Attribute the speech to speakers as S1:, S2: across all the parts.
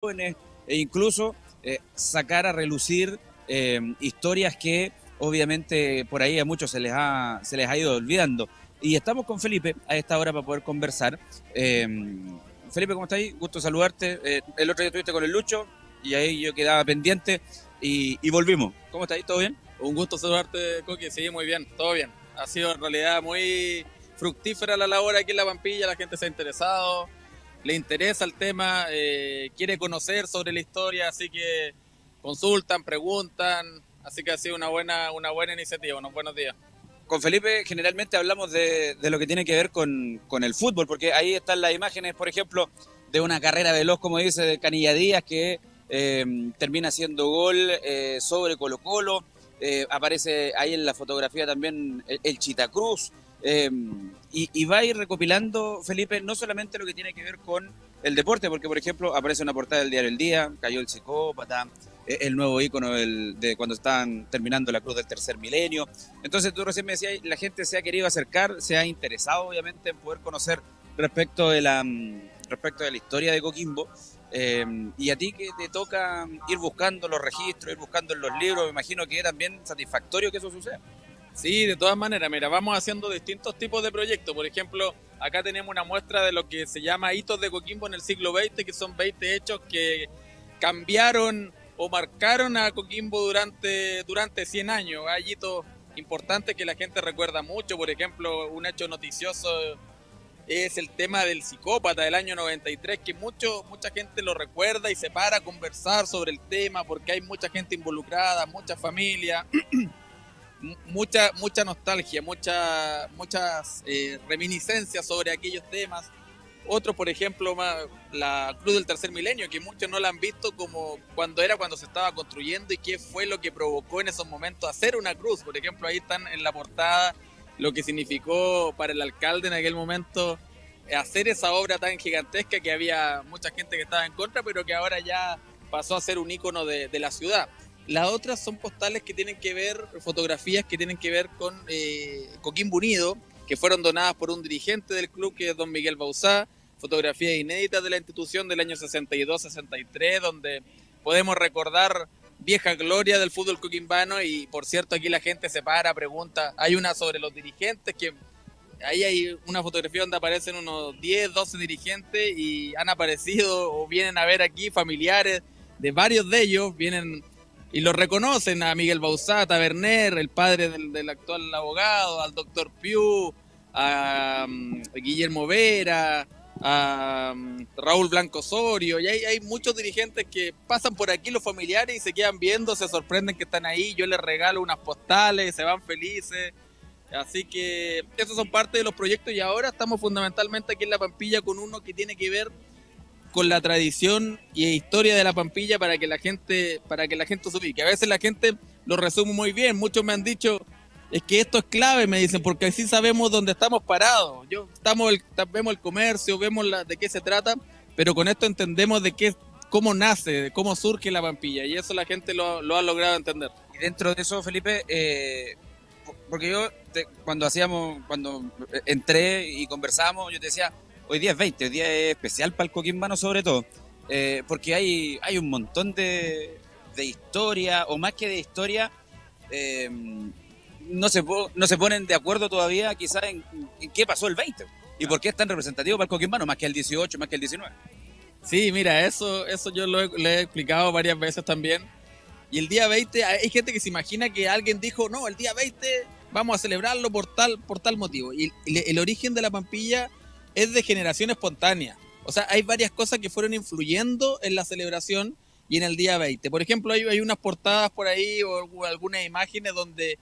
S1: jóvenes e incluso sacar a relucir historias que obviamente por ahí a muchos se les ha ido olvidando. Y estamos con Felipe a esta hora para poder conversar. Eh, Felipe, ¿cómo estás ahí? Gusto saludarte. El otro día estuviste con el Lucho y ahí yo quedaba pendiente y volvimos. ¿Cómo estás ahí? ¿Todo bien?
S2: Un gusto saludarte, Coqui. Sí, muy bien, todo bien. Ha sido en realidad muy fructífera la labor aquí en La Pampilla, la gente se ha interesado, le interesa el tema, quiere conocer sobre la historia, así que consultan, preguntan, así que ha sido una buena iniciativa, unos buenos días.
S1: Con Felipe generalmente hablamos de lo que tiene que ver con el fútbol, porque ahí están las imágenes, por ejemplo, de una carrera veloz, como dice, de Canilla Díaz, que termina haciendo gol sobre Colo Colo. Aparece ahí en la fotografía también el Chitacruz. Y va a ir recopilando, Felipe, no solamente lo que tiene que ver con el deporte, porque, por ejemplo, aparece una portada del diario El Día, cayó el psicópata, el nuevo ícono de cuando estaban terminando la cruz del tercer milenio. Entonces tú recién me decías, la gente se ha querido acercar, se ha interesado obviamente en poder conocer respecto de la historia de Coquimbo. Y a ti que te toca ir buscando los registros, ir buscando en los libros, me imagino que es también satisfactorio que eso suceda.
S2: Sí, de todas maneras, mira, vamos haciendo distintos tipos de proyectos. Por ejemplo, acá tenemos una muestra de lo que se llama hitos de Coquimbo en el siglo XX, que son 20 hechos que cambiaron o marcaron a Coquimbo durante 100 años. Hay hitos importantes que la gente recuerda mucho. Por ejemplo, un hecho noticioso es el tema del psicópata del año 93, que mucha gente lo recuerda y se para a conversar sobre el tema porque hay mucha gente involucrada, mucha familia, mucha nostalgia, muchas reminiscencias sobre aquellos temas. Otro, por ejemplo, la Cruz del Tercer Milenio, que muchos no la han visto como cuando se estaba construyendo y qué fue lo que provocó en esos momentos hacer una cruz. Por ejemplo, ahí están en la portada lo que significó para el alcalde en aquel momento hacer esa obra tan gigantesca, que había mucha gente que estaba en contra, pero que ahora ya pasó a ser un ícono de la ciudad. Las otras son postales que tienen que ver, fotografías que tienen que ver con Coquimbo Unido, que fueron donadas por un dirigente del club, que es don Miguel Bauzá, fotografías inéditas de la institución del año 62-63, donde podemos recordar vieja gloria del fútbol coquimbano. Y por cierto, aquí la gente se para, pregunta, hay una sobre los dirigentes, que ahí hay una fotografía donde aparecen unos 10, 12 dirigentes y han aparecido o vienen a ver aquí familiares de varios de ellos, vienen y los reconocen a Miguel Bauzá, a Taberner, el padre del actual abogado, al doctor Piu, a Guillermo Vera, a Raúl Blanco Osorio, y hay muchos dirigentes que pasan por aquí, los familiares, y se quedan viendo, se sorprenden que están ahí, yo les regalo unas postales, se van felices. Así que esos son parte de los proyectos, y ahora estamos fundamentalmente aquí en La Pampilla con uno que tiene que ver con la tradición y historia de La Pampilla, para que la gente se ubique. A veces la gente lo resume muy bien. Muchos me han dicho, es que esto es clave, me dicen, porque así sabemos dónde estamos parados. Vemos el comercio, vemos de qué se trata, pero con esto entendemos cómo nace, de cómo surge La Pampilla, y eso la gente lo ha logrado entender.
S1: Y dentro de eso, Felipe, porque cuando entré y conversamos, yo te decía, hoy día es 20, hoy día es especial para el coquimbano sobre todo, porque hay un montón de historia, o más que de historia, eh, no se ponen de acuerdo todavía quizás en qué pasó el 20 y por qué es tan representativo para el coquimbano, más que el 18, más que el 19.
S2: Sí, mira, eso yo le he explicado varias veces también. Y el día 20, hay gente que se imagina que alguien dijo, no, el día 20 vamos a celebrarlo por tal motivo. Y el origen de La Pampilla es de generación espontánea. O sea, hay varias cosas que fueron influyendo en la celebración y en el día 20. Por ejemplo, hay unas portadas por ahí o algunas imágenes donde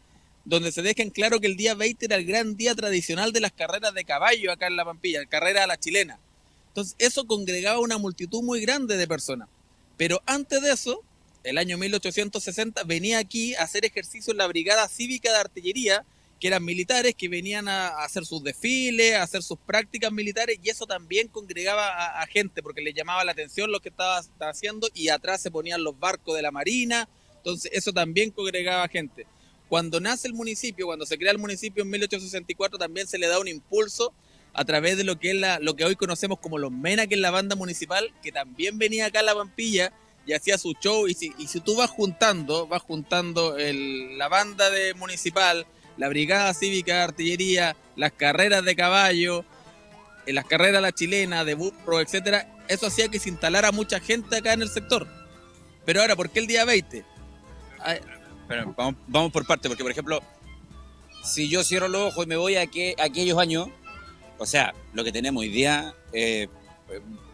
S2: se dejan claro que el día 20 era el gran día tradicional de las carreras de caballo acá en La Pampilla, carrera a la chilena. Entonces, eso congregaba una multitud muy grande de personas. Pero antes de eso, el año 1860, venía aquí a hacer ejercicio en la Brigada Cívica de Artillería, que eran militares que venían a hacer sus desfiles, a hacer sus prácticas militares, y eso también congregaba a gente, porque les llamaba la atención lo que estaba haciendo, y atrás se ponían los barcos de la Marina. Entonces eso también congregaba gente. Cuando nace el municipio, cuando se crea el municipio en 1864, también se le da un impulso a través de lo que es lo que hoy conocemos como los MENA, que es la banda municipal, que también venía acá a La Pampilla y hacía su show. Y si tú vas juntando la banda de municipal, la brigada cívica de artillería, las carreras de caballo, las carreras a la chilena, de burro, etcétera, eso hacía que se instalara mucha gente acá en el sector. Pero ahora, ¿por qué el día 20?
S1: Pero vamos por parte, porque por ejemplo, si yo cierro los ojos y me voy a aquellos años, o sea, lo que tenemos hoy día,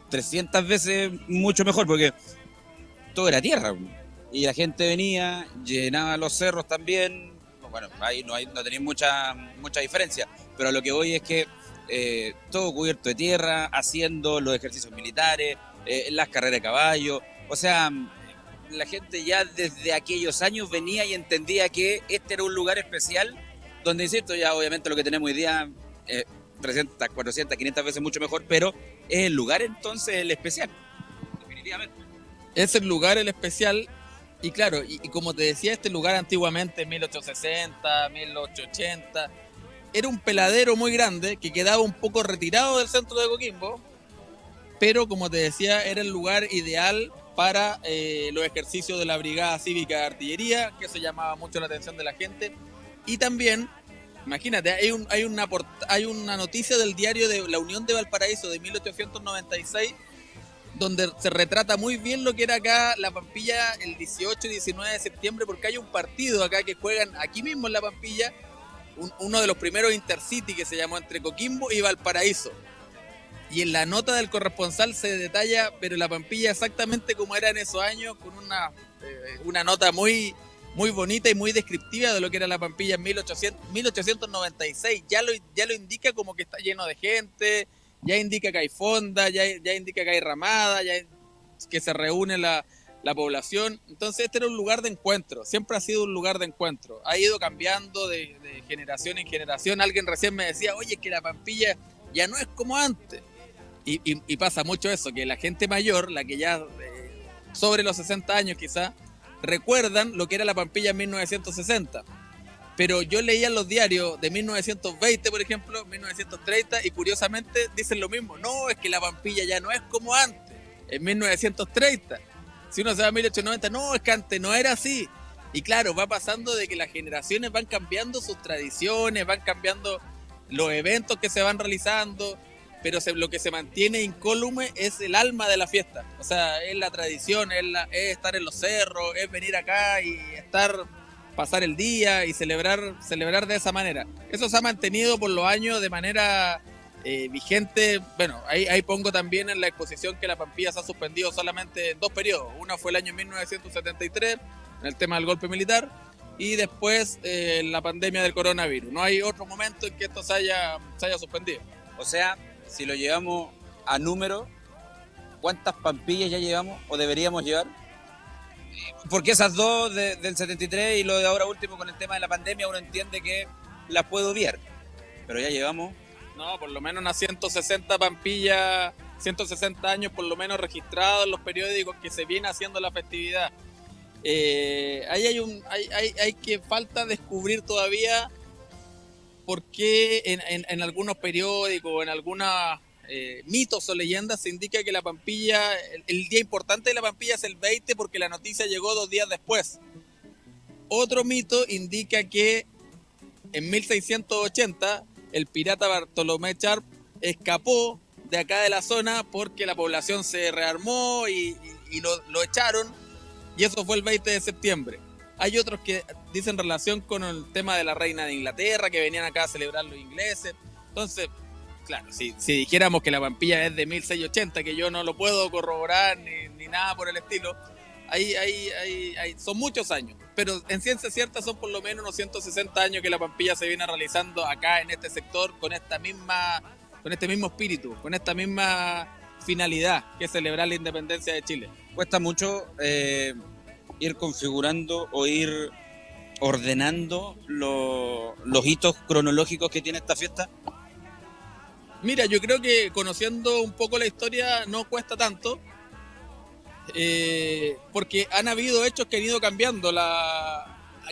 S1: 300 veces mucho mejor, porque todo era tierra. Y la gente venía, llenaba los cerros también. Bueno, ahí no tenéis mucha diferencia. Pero a lo que voy es que todo cubierto de tierra, haciendo los ejercicios militares, las carreras de caballo. O sea, la gente ya desde aquellos años venía y entendía que este era un lugar especial, donde, insisto, ya obviamente lo que tenemos hoy día... 300, 400, 500 veces mucho mejor, pero es el lugar entonces el especial, definitivamente.
S2: Es el lugar el especial, y claro, y como te decía, este lugar antiguamente, 1860, 1880, era un peladero muy grande que quedaba un poco retirado del centro de Coquimbo, pero como te decía, era el lugar ideal para los ejercicios de la Brigada Cívica de Artillería, que eso llamaba mucho la atención de la gente, y también... Imagínate, hay una noticia del diario de La Unión de Valparaíso de 1896, donde se retrata muy bien lo que era acá La Pampilla el 18 y 19 de septiembre, porque hay un partido acá que juegan aquí mismo en La Pampilla, uno de los primeros Intercity que se llamó entre Coquimbo y Valparaíso. Y en la nota del corresponsal se detalla, pero La Pampilla exactamente como era en esos años, con una nota muy bonita y muy descriptiva de lo que era La Pampilla en 1896. Ya lo indica como que está lleno de gente, ya indica que hay fonda, ya indica que hay ramada, que se reúne la población. Entonces este era un lugar de encuentro, siempre ha sido un lugar de encuentro. Ha ido cambiando de generación en generación. Alguien recién me decía, oye, que La Pampilla ya no es como antes. Y pasa mucho eso, que la gente mayor, la que ya sobre los 60 años quizás, recuerdan lo que era La Pampilla en 1960. Pero yo leía en los diarios de 1920, por ejemplo, 1930, y curiosamente dicen lo mismo. No, es que La Pampilla ya no es como antes, en 1930. Si uno se va a 1890, no, es que antes no era así. Y claro, va pasando de que las generaciones van cambiando sus tradiciones, van cambiando los eventos que se van realizando, pero lo que se mantiene incólume es el alma de la fiesta. O sea, es la tradición, es estar en los cerros, es venir acá y pasar el día y celebrar de esa manera. Eso se ha mantenido por los años de manera vigente. Bueno, ahí pongo también en la exposición que La Pampilla se ha suspendido solamente en 2 periodos. Una fue el año 1973, en el tema del golpe militar, y después la pandemia del coronavirus. No hay otro momento en que esto se haya suspendido.
S1: O sea, si lo llevamos a número, ¿cuántas Pampillas ya llevamos o deberíamos llevar? Porque esas dos del 73 y lo de ahora último con el tema de la pandemia, uno entiende que las puedo obviar, pero ya llevamos...
S2: No, por lo menos unas 160 Pampillas, 160 años por lo menos registrados en los periódicos que se viene haciendo la festividad. Ahí hay que falta descubrir todavía por qué en algunos periódicos, en algunos mitos o leyendas se indica que La Pampilla, el día importante de La Pampilla es el 20 porque la noticia llegó 2 días después. Otro mito indica que en 1680 el pirata Bartolomé Charp escapó de acá de la zona porque la población se rearmó y lo echaron, y eso fue el 20 de septiembre. Hay otros que dicen relación con el tema de la reina de Inglaterra, que venían acá a celebrar los ingleses. Entonces, claro, si dijéramos que La Pampilla es de 1680, que yo no lo puedo corroborar ni nada por el estilo, son muchos años. Pero en ciencia cierta son por lo menos unos 160 años que La Pampilla se viene realizando acá en este sector con este mismo espíritu, con esta misma finalidad, que es celebrar la independencia de Chile.
S1: Cuesta mucho ir configurando o ir ordenando los hitos cronológicos que tiene esta fiesta.
S2: Mira, yo creo que conociendo un poco la historia no cuesta tanto, porque han habido hechos que han ido cambiando,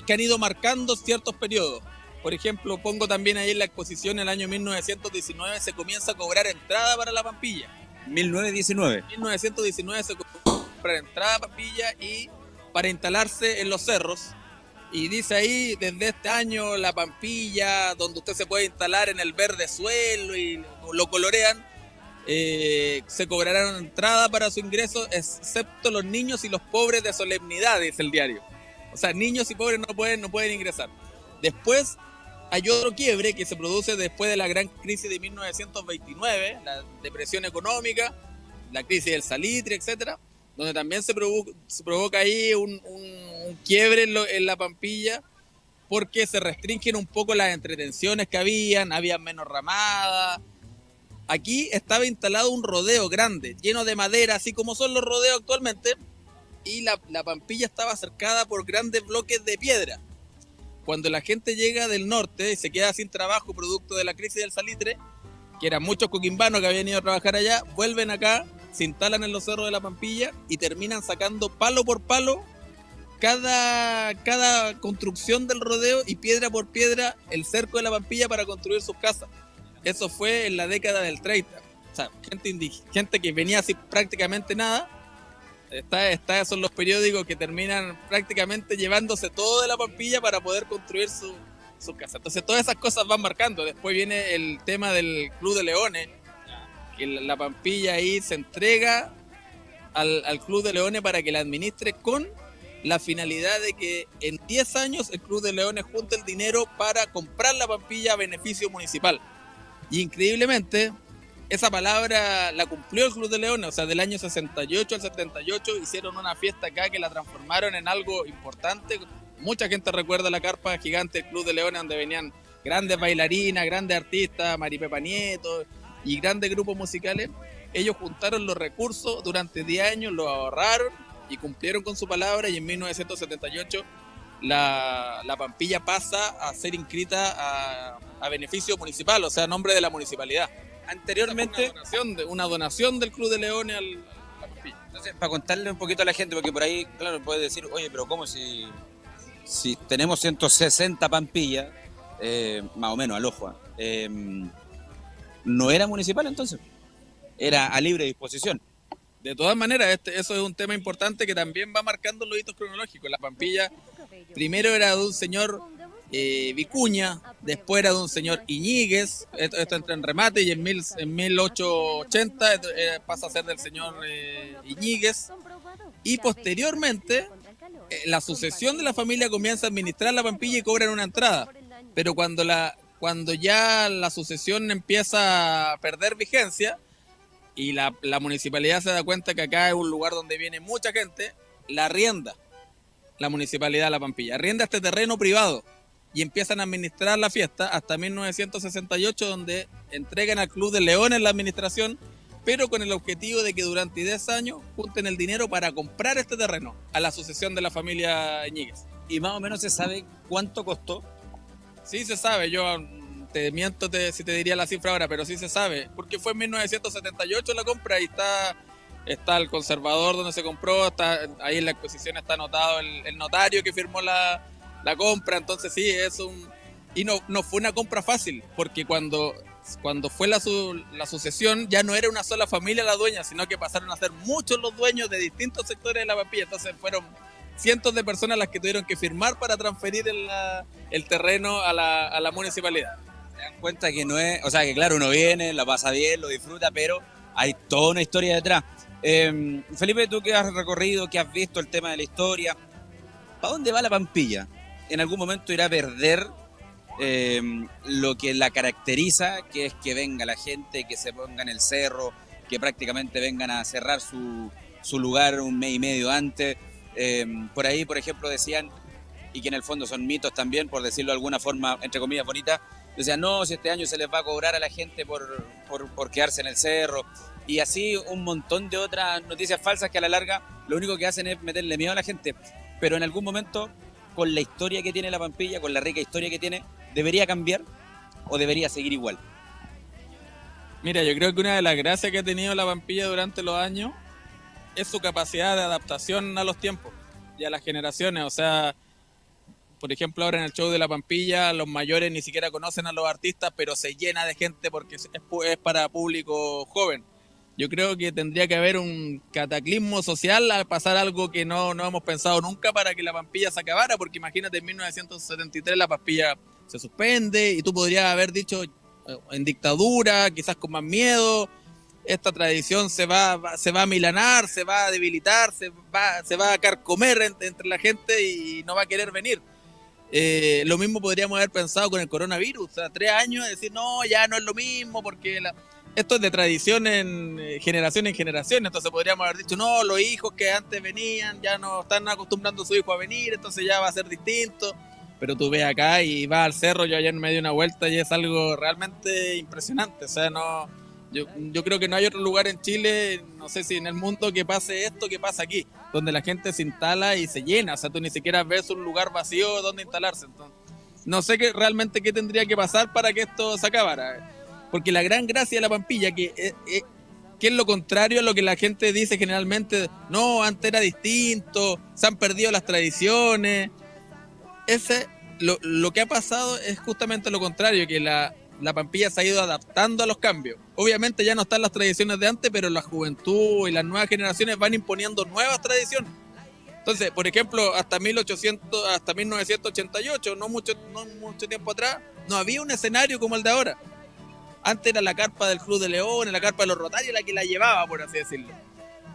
S2: que han ido marcando ciertos periodos. Por ejemplo, pongo también ahí en la exposición, el año 1919 se comienza a cobrar entrada para la Pampilla.
S1: 1919.
S2: 1919 se compra entrada a Pampilla y para instalarse en los cerros. Y dice ahí, desde este año, la Pampilla, donde usted se puede instalar en el verde suelo y lo colorean, se cobrarán entrada para su ingreso, excepto los niños y los pobres de solemnidad, dice el diario. O sea, niños y pobres no pueden ingresar. Después hay otro quiebre que se produce después de la gran crisis de 1929, la depresión económica, la crisis del salitre, etcétera, donde también se provoca ahí un quiebre en la Pampilla, porque se restringen un poco las entretenciones que había menos ramadas. Aquí estaba instalado un rodeo grande, lleno de madera, así como son los rodeos actualmente, y la Pampilla estaba cercada por grandes bloques de piedra. Cuando la gente llega del norte y se queda sin trabajo producto de la crisis del salitre, que eran muchos coquimbanos que habían ido a trabajar allá, vuelven acá, se instalan en los cerros de la Pampilla y terminan sacando palo por palo cada construcción del rodeo y piedra por piedra el cerco de la Pampilla para construir sus casas. Eso fue en la década del 30. O sea, gente que venía así prácticamente nada. Son los periódicos que terminan prácticamente llevándose todo de la Pampilla para poder construir su casa. Entonces todas esas cosas van marcando. Después viene el tema del Club de Leones, que la Pampilla ahí se entrega al Club de Leones para que la administre con la finalidad de que en 10 años el Club de Leones junte el dinero para comprar la Pampilla a beneficio municipal. Y increíblemente, esa palabra la cumplió el Club de Leones. O sea, del año 68 al 78 hicieron una fiesta acá que la transformaron en algo importante. Mucha gente recuerda la carpa gigante del Club de Leones, donde venían grandes bailarinas, grandes artistas, Maripepa Nieto y grandes grupos musicales. Ellos juntaron los recursos durante 10 años, los ahorraron y cumplieron con su palabra, y en 1978 la Pampilla pasa a ser inscrita a beneficio municipal, o sea, a nombre de la municipalidad.
S1: Anteriormente,
S2: una donación del Club de Leones a la Pampilla.
S1: Entonces, para contarle un poquito a la gente, porque por ahí, claro, puede decir, oye, pero ¿cómo si tenemos 160 Pampillas, más o menos al ojo, no era municipal entonces? Era a libre disposición.
S2: De todas maneras, eso es un tema importante que también va marcando los hitos cronológicos. La Pampilla primero era de un señor Vicuña, después era de un señor Iñiguez, esto entra en remate, y en 1880 pasa a ser del señor Iñiguez, y posteriormente la sucesión de la familia comienza a administrar la Pampilla y cobran una entrada, pero cuando ya la sucesión empieza a perder vigencia y la municipalidad se da cuenta que acá es un lugar donde viene mucha gente, la arrienda la municipalidad de La Pampilla, arrienda este terreno privado y empiezan a administrar la fiesta hasta 1968, donde entregan al Club de Leones la administración, pero con el objetivo de que durante 10 años junten el dinero para comprar este terreno a la sucesión de la familia Iñiguez.
S1: ¿Y más o menos se sabe cuánto costó?
S2: Sí se sabe, yo te miento si te diría la cifra ahora, pero sí se sabe, porque fue en 1978 la compra y está el conservador donde se compró, ahí en la exposición está anotado el notario que firmó la compra. Entonces sí, y no fue una compra fácil, porque cuando fue la sucesión ya no era una sola familia la dueña, sino que pasaron a ser muchos los dueños de distintos sectores de la Pampilla. Entonces fueron cientos de personas las que tuvieron que firmar para transferir el terreno a la municipalidad.
S1: Se dan cuenta que no es, o sea, que claro, uno viene, la pasa bien, lo disfruta, pero hay toda una historia detrás. Felipe, tú que has recorrido, que has visto el tema de la historia, ¿para dónde va la Pampilla? ¿En algún momento irá a perder lo que la caracteriza, que es que venga la gente, que se ponga en el cerro, que prácticamente vengan a cerrar su lugar un mes y medio antes? Por ahí, por ejemplo, decían, y que en el fondo son mitos también, por decirlo de alguna forma, entre comillas, bonita, decían, no, si este año se les va a cobrar a la gente por quedarse en el cerro, y así un montón de otras noticias falsas que a la larga lo único que hacen es meterle miedo a la gente. Pero en algún momento, con la historia que tiene la Pampilla, con la rica historia que tiene, ¿debería cambiar o debería seguir igual?
S2: Mira, yo creo que una de las gracias que ha tenido la Pampilla durante los años es su capacidad de adaptación a los tiempos y a las generaciones. O sea, por ejemplo, ahora en el show de La Pampilla, los mayores ni siquiera conocen a los artistas, pero se llena de gente porque es para público joven. Yo creo que tendría que haber un cataclismo social al pasar algo que no hemos pensado nunca para que La Pampilla se acabara, porque imagínate, en 1973 La Pampilla se suspende y tú podrías haber dicho en dictadura, quizás con más miedo, esta tradición se va a milanar, se va a debilitar, se va a carcomer entre la gente y no va a querer venir. Lo mismo podríamos haber pensado con el coronavirus, o sea, 3 años, decir, no, ya no es lo mismo, porque esto es de tradición en generación, entonces podríamos haber dicho, no, los hijos que antes venían ya no están acostumbrando a su hijo a venir, entonces ya va a ser distinto. Pero tú ves acá y vas al cerro, yo ayer me di una vuelta y es algo realmente impresionante, o sea, no... Yo creo que no hay otro lugar en Chile, no sé si en el mundo, que pase esto que pasa aquí, donde la gente se instala y se llena, o sea, tú ni siquiera ves un lugar vacío donde instalarse. Entonces, no sé realmente qué tendría que pasar para que esto se acabara, porque la gran gracia de La Pampilla, que es lo contrario a lo que la gente dice generalmente, no, antes era distinto, se han perdido las tradiciones, lo que ha pasado es justamente lo contrario, que la Pampilla se ha ido adaptando a los cambios. Obviamente ya no están las tradiciones de antes, pero la juventud y las nuevas generaciones van imponiendo nuevas tradiciones. Entonces, por ejemplo, hasta 1988, no mucho tiempo atrás, no había un escenario como el de ahora. Antes era la carpa del Club de Leones, la carpa de los Rotarios la que la llevaba, por así decirlo.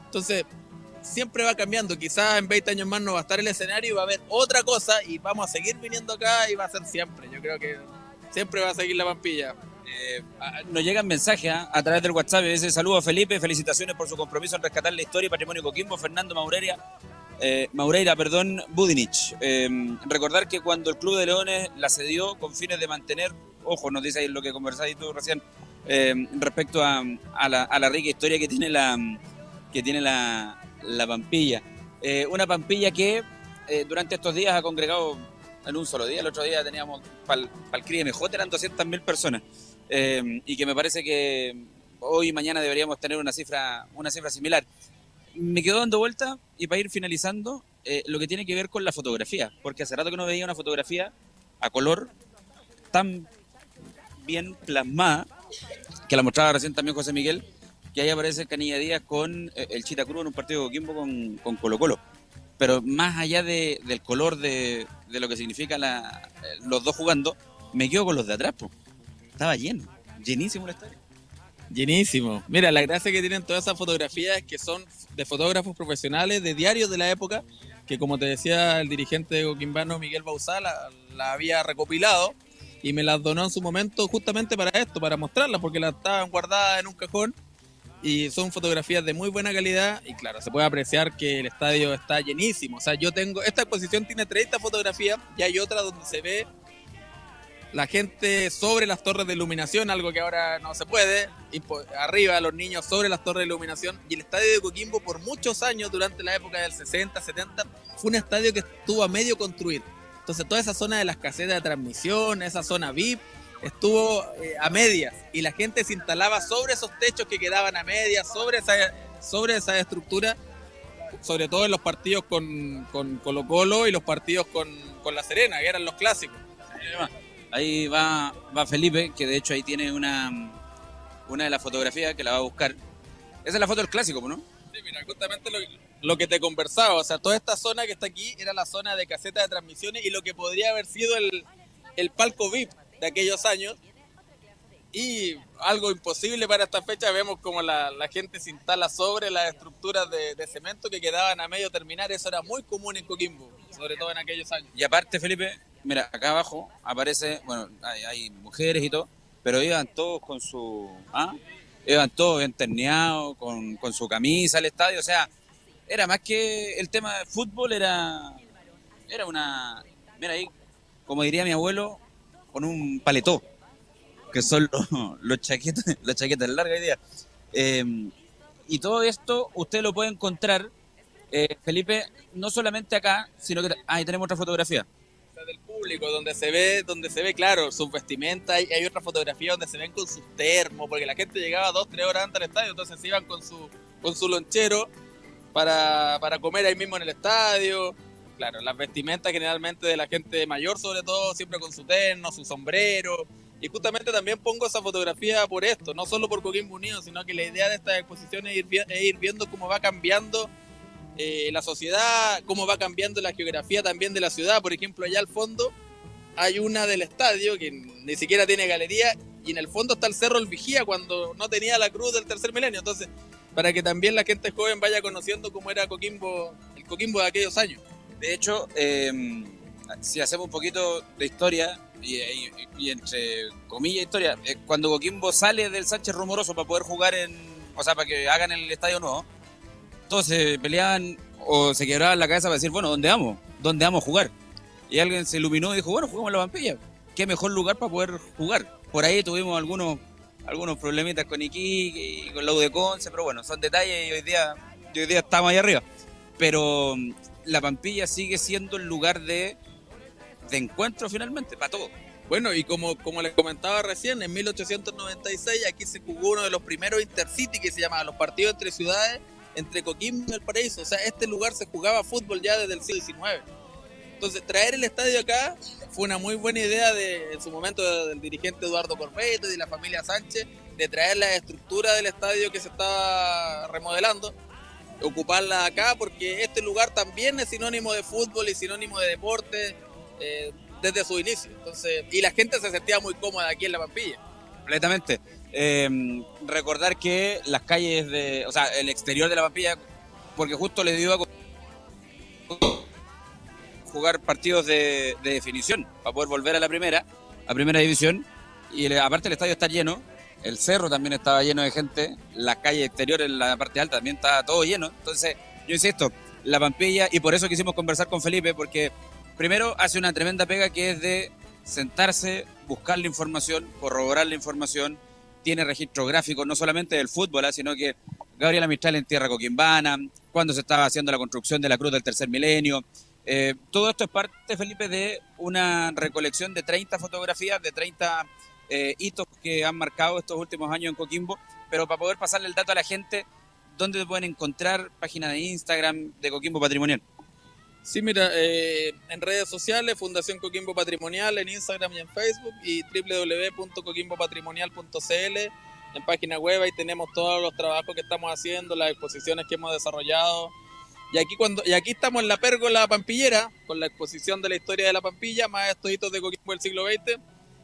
S2: Entonces, siempre va cambiando. Quizás en 20 años más no va a estar el escenario y va a haber otra cosa y vamos a seguir viniendo acá y va a ser siempre. Yo creo que siempre va a seguir La Pampilla.
S1: Nos llegan mensajes a través del WhatsApp. Dice: saludos a Felipe, felicitaciones por su compromiso en rescatar la historia y patrimonio Coquimbo. Fernando Maureira, Budinich. Recordar que cuando el Club de Leones la cedió con fines de mantener, ojo, nos dice ahí lo que conversáis tú recién, respecto a la rica historia que tiene la Pampilla. Una Pampilla que durante estos días ha congregado en un solo día. El otro día teníamos para el CRI MJ, eran 200.000 personas, y que me parece que hoy y mañana deberíamos tener una cifra similar. Me quedo dando vuelta, y para ir finalizando, lo que tiene que ver con la fotografía, porque hace rato que no veía una fotografía a color tan bien plasmada, que la mostraba recién también José Miguel, que ahí aparece Canilla Díaz con el Chita Cruz en un partido de Coquimbo con Colo Colo. Pero más allá del color de lo que significa los dos jugando, me quedo con los de atrás, po. Estaba llenísimo el estadio.
S2: Llenísimo. Mira, la gracia que tienen todas esas fotografías es que son de fotógrafos profesionales, de diarios de la época, que como te decía el dirigente coquimbano Miguel Bauzá, la había recopilado y me las donó en su momento justamente para esto, para mostrarlas, porque las estaban guardadas en un cajón. Y son fotografías de muy buena calidad y claro, se puede apreciar que el estadio está llenísimo. O sea, esta exposición tiene 30 fotografías y hay otra donde se ve la gente sobre las torres de iluminación, algo que ahora no se puede, y arriba los niños sobre las torres de iluminación. Y el estadio de Coquimbo por muchos años, durante la época del 60, 70, fue un estadio que estuvo a medio construir. Entonces toda esa zona de las casetas de transmisión, esa zona VIP, estuvo a medias y la gente se instalaba sobre esos techos que quedaban a medias, sobre esa estructura, sobre todo en los partidos con Colo Colo y los partidos con La Serena, que eran los clásicos.
S1: Ahí va Felipe, que de hecho ahí tiene una de las fotografías que la va a buscar. Esa es la foto del clásico, ¿no?
S2: Sí, mira, justamente lo que te conversaba, o sea, toda esta zona que está aquí era la zona de caseta de transmisiones y lo que podría haber sido el palco VIP de aquellos años, y algo imposible para esta fecha, vemos como la gente se instala sobre las estructuras de cemento que quedaban a medio terminar. Eso era muy común en Coquimbo, sobre todo en aquellos años.
S1: Y aparte, Felipe, mira, acá abajo aparece, bueno, hay mujeres y todo, pero iban todos con iban todos bien terneados, con su camisa al estadio. O sea, era más que el tema de fútbol, era mira ahí, como diría mi abuelo, con un paletó, que son las chaquetas largas hoy día. Y todo esto usted lo puede encontrar, Felipe, no solamente acá, sino que ahí tenemos otra fotografía.
S2: O sea, del público, donde se ve claro, sus vestimentas. Hay otra fotografía donde se ven con sus termos, porque la gente llegaba 2-3 horas antes al estadio, entonces se iban con su lonchero para comer ahí mismo en el estadio. Claro, las vestimentas generalmente de la gente mayor, sobre todo, siempre con su terno, su sombrero. Y justamente también pongo esa fotografía por esto, no solo por Coquimbo Unido, sino que la idea de esta exposición es ir viendo cómo va cambiando la sociedad, cómo va cambiando la geografía también de la ciudad. Por ejemplo, allá al fondo hay una del estadio que ni siquiera tiene galería y en el fondo está el Cerro El Vigía cuando no tenía la cruz del tercer milenio. Entonces, para que también la gente joven vaya conociendo cómo era Coquimbo, el Coquimbo de aquellos años.
S1: De hecho, si hacemos un poquito de historia, y entre comillas historia, cuando Coquimbo sale del Sánchez Rumoroso para poder jugar o sea, para que hagan el estadio nuevo, todos se peleaban o se quebraban la cabeza para decir, bueno, ¿dónde vamos? ¿Dónde vamos a jugar? Y alguien se iluminó y dijo, bueno, jugamos en La Pampilla. ¿Qué mejor lugar para poder jugar? Por ahí tuvimos algunos problemitas con Iquique y con la U de Conce, pero bueno, son detalles y hoy día estamos ahí arriba. Pero La Pampilla sigue siendo el lugar de encuentro finalmente, para todo.
S2: Bueno, y como les comentaba recién, en 1896 aquí se jugó uno de los primeros Intercity que se llamaba los partidos entre ciudades, entre Coquimbo y Valparaíso. O sea, este lugar se jugaba fútbol ya desde el siglo XIX. Entonces, traer el estadio acá fue una muy buena idea en su momento del dirigente Eduardo Corbeto y de la familia Sánchez, de traer la estructura del estadio que se estaba remodelando, ocuparla acá, porque este lugar también es sinónimo de fútbol y sinónimo de deporte desde su inicio. Entonces, y la gente se sentía muy cómoda aquí en La Pampilla.
S1: Completamente. Recordar que las calles o sea, el exterior de La Pampilla, porque justo le dio a jugar partidos de definición para poder volver a primera división, y aparte el estadio está lleno, el cerro también estaba lleno de gente, las calles exteriores en la parte alta también estaba todo lleno. Entonces yo insisto, La Pampilla, y por eso quisimos conversar con Felipe, porque primero hace una tremenda pega que es de sentarse, buscar la información, corroborar la información, tiene registro gráfico no solamente del fútbol, sino que Gabriela Mistral en tierra coquimbana, cuando se estaba haciendo la construcción de la Cruz del Tercer Milenio. Todo esto es parte, Felipe, de una recolección de 30 fotografías, de 30 hitos que han marcado estos últimos años en Coquimbo, pero para poder pasarle el dato a la gente, ¿dónde te pueden encontrar? Página de Instagram de Coquimbo Patrimonial.
S2: Sí, mira, en redes sociales, Fundación Coquimbo Patrimonial, en Instagram y en Facebook, y www.coquimbopatrimonial.cl. En página web ahí tenemos todos los trabajos que estamos haciendo, las exposiciones que hemos desarrollado. Y aquí estamos en la pérgola pampillera, con la exposición de la historia de La Pampilla, más estos hitos de Coquimbo del siglo XX.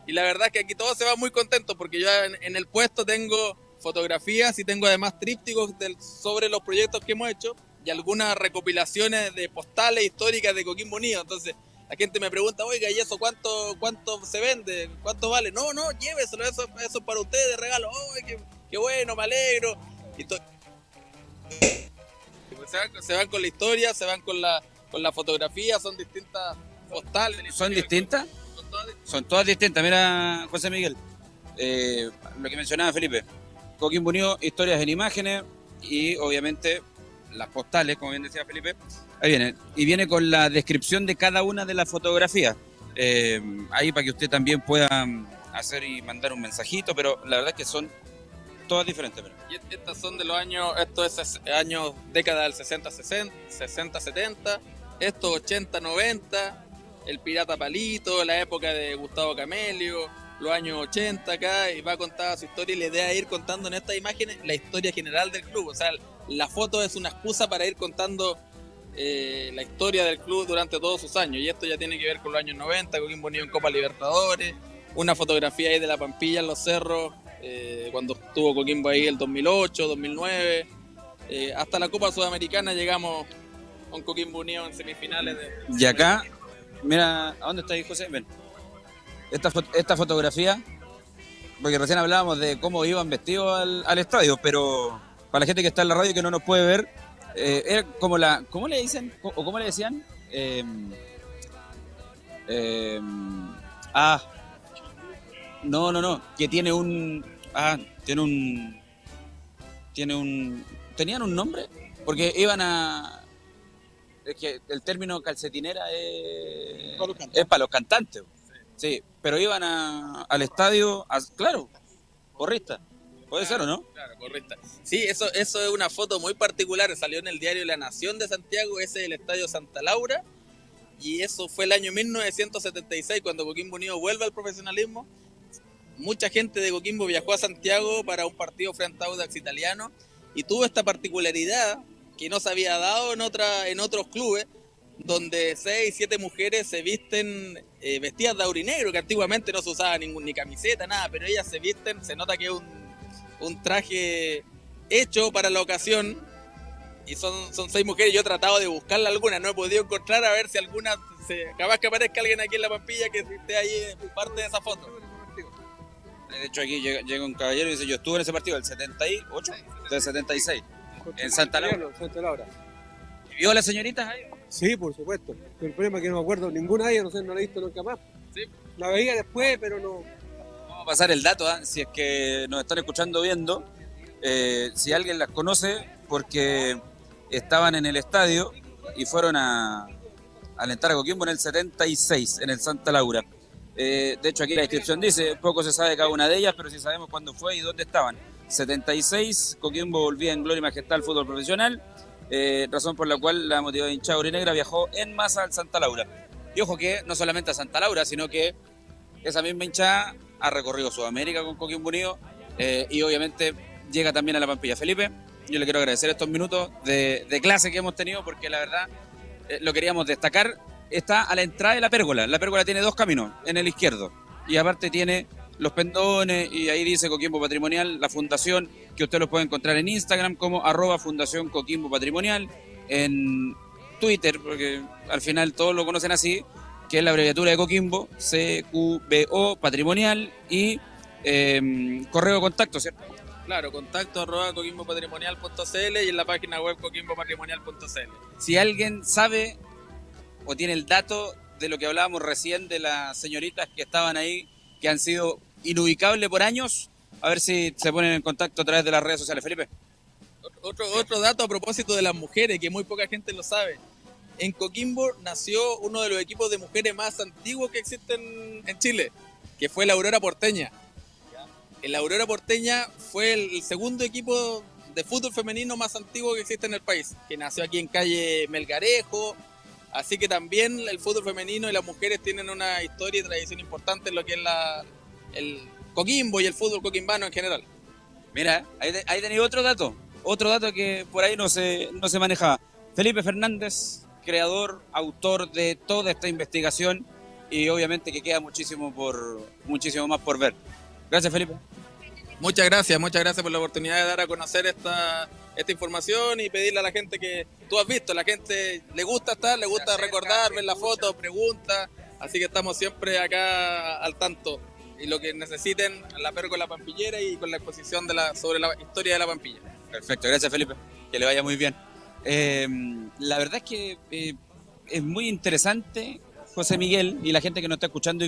S2: Y la verdad es que aquí todos se van muy contentos, porque yo en el puesto tengo fotografías y tengo además trípticos sobre los proyectos que hemos hecho, y algunas recopilaciones de postales históricas de Coquimbo Unido. Entonces la gente me pregunta, oiga, ¿y eso cuánto se vende? ¿Cuánto vale? No, lléveselo, eso es para ustedes de regalo. ¡Oh, qué bueno, me alegro! Y se van con la historia, se van con la fotografía, son distintas postales.
S1: ¿Son distintas? Son todas distintas. Mira, José Miguel, lo que mencionaba Felipe, Coquimbo Unido, historias en imágenes, y obviamente las postales, como bien decía Felipe, ahí viene. Y viene con la descripción de cada una de las fotografías. Ahí para que usted también pueda hacer y mandar un mensajito, pero la verdad es que son todas diferentes.
S2: Y estas son de los años, esto es años, década del 60-70, estos 80-90, el Pirata Palito, la época de Gustavo Camelio, los años 80 acá, y va a contar su historia, y la idea es ir contando en estas imágenes la historia general del club. O sea, la foto es una excusa para ir contando la historia del club durante todos sus años, y esto ya tiene que ver con los años 90, Coquimbo Unido en Copa Libertadores, una fotografía ahí de La Pampilla en los cerros, cuando estuvo Coquimbo ahí el 2008, 2009, hasta la Copa Sudamericana llegamos con Coquimbo Unido en semifinales.
S1: Y acá, mira, ¿a dónde está ahí, José? Ven. Esta fotografía, porque recién hablábamos de cómo iban vestidos al estadio, pero para la gente que está en la radio y que no nos puede ver, era como ¿cómo le dicen? ¿O cómo le decían? No, que tenían un nombre, porque iban es que el término calcetinera es para los cantantes. Sí, pero iban al estadio, claro, porrista. ¿Puede ser o no?
S2: Claro, correcto. Sí, eso es una foto muy particular, salió en el diario La Nación de Santiago, ese es el Estadio Santa Laura, y eso fue el año 1976, cuando Coquimbo Unido vuelve al profesionalismo. Mucha gente de Coquimbo viajó a Santiago para un partido frente a Audax Italiano y tuvo esta particularidad que no se había dado en otros clubes, donde 6, 7 mujeres se visten vestidas de aurinegro, que antiguamente no se usaba ni camiseta, nada, pero ellas se visten, se nota que es un traje hecho para la ocasión, y son 6 mujeres. Yo he tratado de buscarla alguna, no he podido encontrar, a ver si alguna, capaz que aparezca alguien aquí en la Pampilla que esté ahí parte de esa foto.
S1: De hecho, aquí llega un caballero y dice: yo estuve en ese partido del 78, del 76, en Santa Laura. ¿Y vio a las señoritas ahí?
S3: Sí, por supuesto. Pero el problema es que no me acuerdo ninguna de ellas, no sé, no la he visto nunca más.
S2: Sí.
S3: La veía después, pero no.
S1: Vamos a pasar el dato, si es que nos están escuchando viendo, si alguien las conoce, porque estaban en el estadio y fueron a alentar a Coquimbo en el 76, en el Santa Laura. De hecho, aquí la descripción dice: poco se sabe de cada una de ellas, pero sí sabemos cuándo fue y dónde estaban. 76, Coquimbo volvía en gloria y majestad al fútbol profesional, razón por la cual la motivada hinchada aurinegra viajó en masa al Santa Laura. Y ojo que no solamente a Santa Laura, sino que esa misma hinchada ha recorrido Sudamérica con Coquimbo Unido, y obviamente llega también a la Pampilla. Felipe, yo le quiero agradecer estos minutos de clase que hemos tenido, porque la verdad lo queríamos destacar. Está a la entrada de la pérgola. La pérgola tiene 2 caminos, en el izquierdo, y aparte tiene los pendones, y ahí dice Coquimbo Patrimonial, la fundación, que usted lo puede encontrar en Instagram como @Fundación Coquimbo Patrimonial, en Twitter, porque al final todos lo conocen así, que es la abreviatura de Coquimbo, CQBO Patrimonial, y correo de contacto, ¿cierto?
S2: Claro, contacto @coquimbopatrimonial.cl y en la página web coquimbopatrimonial.cl.
S1: Si alguien sabe o tiene el dato de lo que hablábamos recién de las señoritas que estaban ahí, que han sido inubicables por años, a ver si se ponen en contacto a través de las redes sociales. Felipe.
S2: Otro dato a propósito de las mujeres, que muy poca gente lo sabe. En Coquimbo nació uno de los equipos de mujeres más antiguos que existen en Chile, que fue la Aurora Porteña. La Aurora Porteña fue el segundo equipo de fútbol femenino más antiguo que existe en el país, que nació aquí en calle Melgarejo. Así que también el fútbol femenino y las mujeres tienen una historia y tradición importante en lo que es el Coquimbo y el fútbol coquimbano en general.
S1: Mira, ahí tenéis otro dato que por ahí no se manejaba. Felipe Fernández, creador, autor de toda esta investigación, y obviamente que queda muchísimo más por ver. Gracias, Felipe.
S2: Muchas gracias por la oportunidad de dar a conocer esta información y pedirle a la gente que tú has visto, la gente le gusta recordar, ver la foto, pregunta, así que estamos siempre acá al tanto, y lo que necesiten, la pérgola pampillera y con la exposición sobre la historia de la Pampilla.
S1: Perfecto, gracias, Felipe, que le vaya muy bien. La verdad es que es muy interesante, José Miguel, y la gente que nos está escuchando